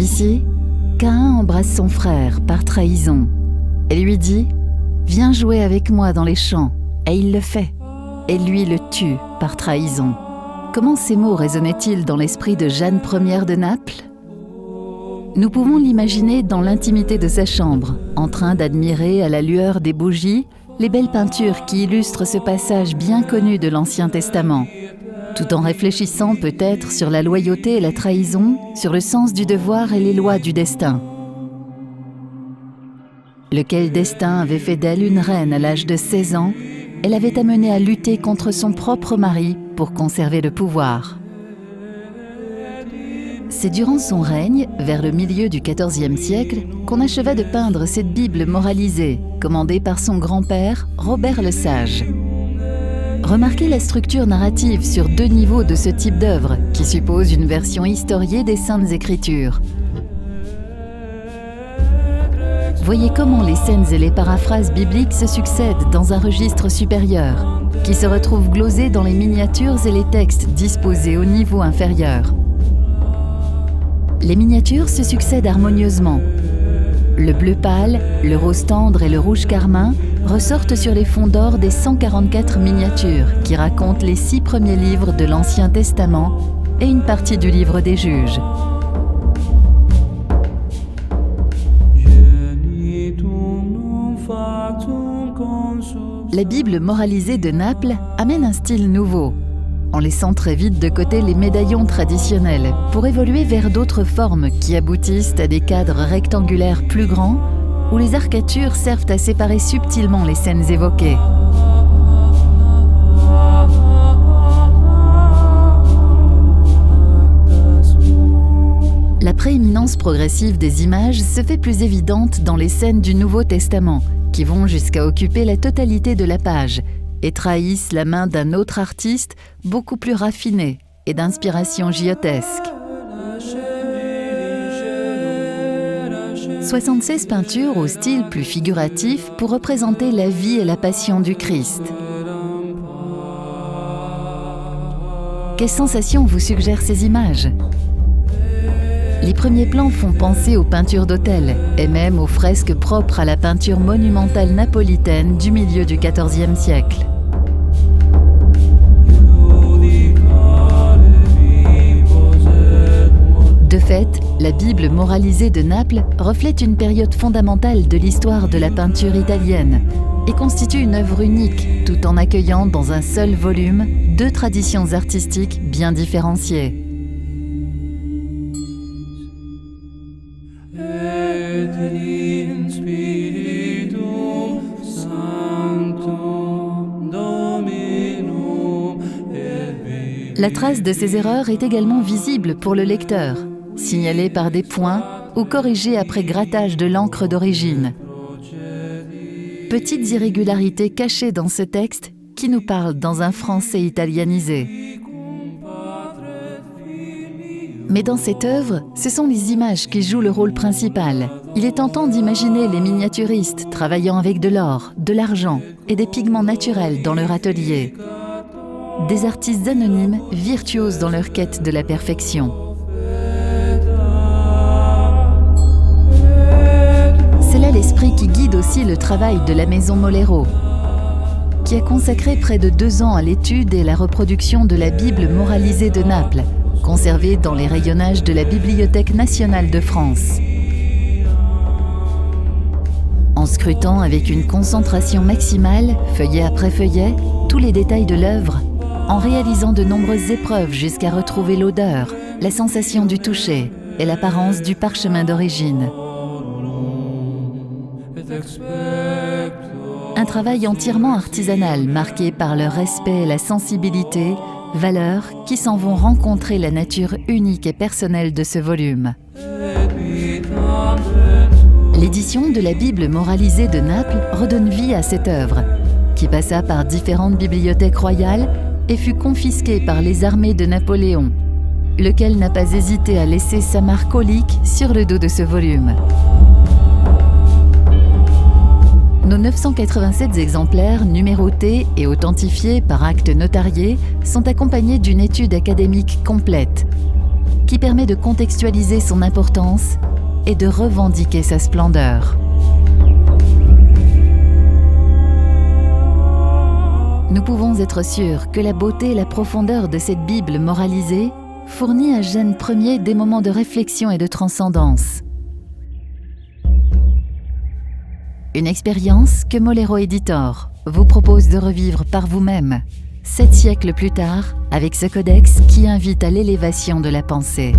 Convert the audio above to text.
Ici, Caïn embrasse son frère par trahison et lui dit « Viens jouer avec moi dans les champs » et il le fait. Et lui le tue par trahison. Comment ces mots résonnaient-ils dans l'esprit de Jeanne Ier de Naples ? Nous pouvons l'imaginer dans l'intimité de sa chambre, en train d'admirer à la lueur des bougies les belles peintures qui illustrent ce passage bien connu de l'Ancien Testament, tout en réfléchissant peut-être sur la loyauté et la trahison, sur le sens du devoir et les lois du destin. Lequel destin avait fait d'elle une reine à l'âge de 16 ans et l'avait amenée à lutter contre son propre mari pour conserver le pouvoir. C'est durant son règne, vers le milieu du XIVe siècle, qu'on acheva de peindre cette Bible moralisée, commandée par son grand-père, Robert le Sage. Remarquez la structure narrative sur 2 niveaux de ce type d'œuvre, qui suppose une version historiée des Saintes Écritures. Voyez comment les scènes et les paraphrases bibliques se succèdent dans un registre supérieur, qui se retrouve glosé dans les miniatures et les textes disposés au niveau inférieur. Les miniatures se succèdent harmonieusement. Le bleu pâle, le rose tendre et le rouge carmin ressortent sur les fonds d'or des 144 miniatures qui racontent les 6 premiers livres de l'Ancien Testament et une partie du livre des Juges. La Bible moralisée de Naples amène un style nouveau, en laissant très vite de côté les médaillons traditionnels pour évoluer vers d'autres formes qui aboutissent à des cadres rectangulaires plus grands où les arcatures servent à séparer subtilement les scènes évoquées. La prééminence progressive des images se fait plus évidente dans les scènes du Nouveau Testament, qui vont jusqu'à occuper la totalité de la page et trahissent la main d'un autre artiste beaucoup plus raffiné et d'inspiration giotesque. 76 peintures au style plus figuratif pour représenter la vie et la passion du Christ. Quelles sensations vous suggèrent ces images ? Les premiers plans font penser aux peintures d'autel et même aux fresques propres à la peinture monumentale napolitaine du milieu du XIVe siècle. De fait, la Bible moralisée de Naples reflète une période fondamentale de l'histoire de la peinture italienne et constitue une œuvre unique, tout en accueillant dans un seul volume 2 traditions artistiques bien différenciées. La trace de ces erreurs est également visible pour le lecteur, signalée par des points ou corrigée après grattage de l'encre d'origine. Petites irrégularités cachées dans ce texte qui nous parlent dans un français italianisé. Mais dans cette œuvre, ce sont les images qui jouent le rôle principal. Il est tentant d'imaginer les miniaturistes travaillant avec de l'or, de l'argent et des pigments naturels dans leur atelier. Des artistes anonymes, virtuoses dans leur quête de la perfection. C'est là l'esprit qui guide aussi le travail de la Maison Molero, qui a consacré près de 2 ans à l'étude et la reproduction de la Bible moralisée de Naples, conservée dans les rayonnages de la Bibliothèque nationale de France. En scrutant avec une concentration maximale, feuillet après feuillet, tous les détails de l'œuvre, en réalisant de nombreuses épreuves jusqu'à retrouver l'odeur, la sensation du toucher et l'apparence du parchemin d'origine. Un travail entièrement artisanal marqué par le respect et la sensibilité, valeurs qui s'en vont rencontrer la nature unique et personnelle de ce volume. L'édition de la Bible moralisée de Naples redonne vie à cette œuvre, qui passa par différentes bibliothèques royales et fut confisquée par les armées de Napoléon, lequel n'a pas hésité à laisser sa marque aulique sur le dos de ce volume. Nos 987 exemplaires numérotés et authentifiés par acte notarié sont accompagnés d'une étude académique complète. qui permet de contextualiser son importance et de revendiquer sa splendeur. Nous pouvons être sûrs que la beauté et la profondeur de cette Bible moralisée fournit à Gênes Ier des moments de réflexion et de transcendance. Une expérience que Molero Editor vous propose de revivre par vous-même, 7 siècles plus tard, avec ce codex qui invite à l'élévation de la pensée.